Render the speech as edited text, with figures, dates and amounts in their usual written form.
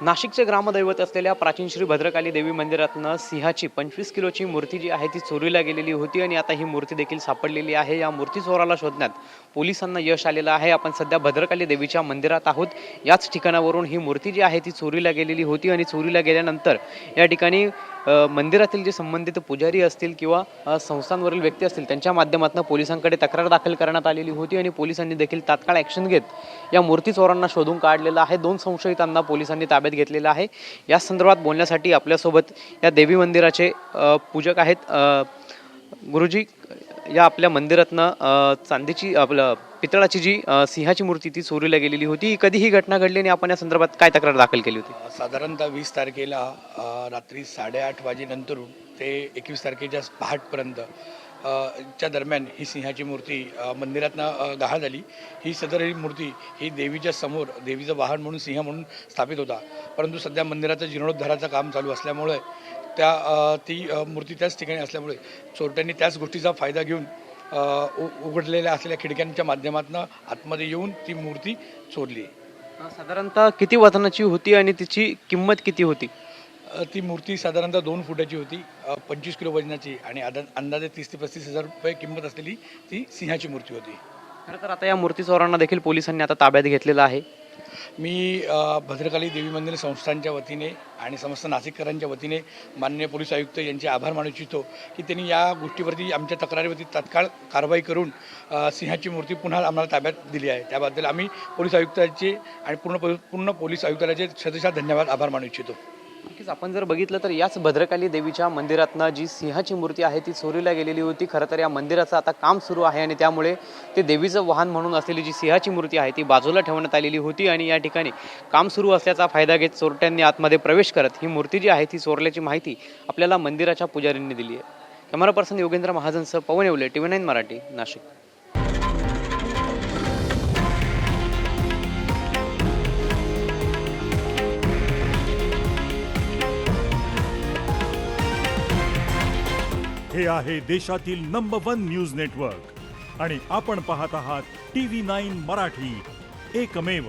नाशिकचे ग्रामदैवत असलेल्या प्राचीन श्री भद्रकाली देवी मंदिरातनं सिंहाची 25 किलोची मूर्ती जी आहे ती चोरीला गेलेली होती आणि आता ही मूर्ती देखील सापडलेली आहे। या मूर्ती चोराला शोधण्यात पोलिसांना यश आलेलं आहे। आपण सध्या भद्रकाली देवीच्या मंदिरात आहोत। याच ठिकाणावरून ही मूर्ती जी आहे ती चोरीला गेलेली होती आणि चोरीला गेल्यानंतर या ठिकाणी मंदिरातील जे संबंधित पुजारी असतील किंवा संस्थांवरील व्यक्ती असतील त्यांच्या माध्यमातून पोलिसांकडे तक्रार दाखल करण्यात आलेली होती आणि पोलिसांनी देखील तात्काळ ॲक्शन घेत या मूर्ती चोरांना शोधून काढलेलं आहे। 2 संशयितांना पोलिसांनी ताब्यात घेतलेलं आहे। या संदर्भात बोलण्यासाठी आपल्यासोबत या देवी मंदिराचे पूजक आहेत। गुरुजी, या आपल्या मंदिरातनं चांदीची आपलं पितळाची जी सिंहाची मूर्ती ती चोरीला गेलेली होती, कधी ही घटना घडली आणि आपण या संदर्भात काय तक्रार दाखल केली होती? साधारणतः 20 तारखेला रात्री 8:30 वाजेनंतरून ते 21 तारखेच्या पहाटपर्यंत च्या दरम्यान ही सिंहाची मूर्ती मंदिरातनं गहाळ झाली। ही सदर ही मूर्ती ही देवीच्या समोर देवीचं वाहन म्हणून सिंह म्हणून स्थापित होता, परंतु सध्या मंदिराचं जीर्णोद्धाराचं काम चालू असल्यामुळे ती मूर्ती त्याच ठिकाणी असल्यामुळे चोरट्यांनी त्याच गोष्टीचा फायदा घेऊन उघडलेल्या असलेल्या खिडक्यांच्या माध्यमातून आतमध्ये येऊन ती मूर्ती चोरली। साधारणतः किती वजनाची होती आणि तिची किंमत किती होती? ती मूर्ती साधारणतः 2 फुटाची होती, 25 किलो वजनाची आणि अंदाजे 30 ते 35 हजार रुपये किंमत असलेली ती सिंहाची मूर्ती होती। खरं तर आता या मूर्ती चोरांना देखील पोलिसांनी आता ताब्यात घेतलेलं आहे। मी भद्रकाली देवी मंदिर संस्थांच्या वतीने आणि समस्त नाशिककरांच्या वतीने माननीय पोलीस आयुक्त यांचे आभार मानू इच्छितो की त्यांनी या गोष्टीवरती आमच्या तक्रारीवरती तात्काळ कारवाई करून सिंहाची मूर्ती पुन्हा आम्हाला ताब्यात दिली आहे। त्याबद्दल आम्ही पोलीस आयुक्तांचे आणि पूर्ण पोलीस आयुक्तालयाचे शतशः धन्यवाद आभार मानू इच्छितो। नक्कीच आपण जर बघितलं तर याच भद्रकाली देवीच्या मंदिरातनं जी सिंहाची मूर्ती आहे ती चोरीला गेलेली होती। खरं तर या मंदिराचं आता काम सुरू आहे आणि त्यामुळे ते देवीचं वाहन म्हणून असलेली जी सिंहाची मूर्ती आहे ती बाजूला ठेवण्यात आलेली होती आणि या ठिकाणी काम सुरू असल्याचा फायदा घेत चोरट्यांनी आतमध्ये प्रवेश करत ही मूर्ती जी आहे ती चोरल्याची माहिती आपल्याला मंदिराच्या पुजारींनी दिली आहे। कॅमेरा पर्सन योगेंद्र महाजनसह पवन येवले, TV9 मराठी, नाशिक। हे आहे देशातील नंबर 1 न्यूज नेटवर्क आणि आपण पाहत आहात TV9 मराठी, एकमेव।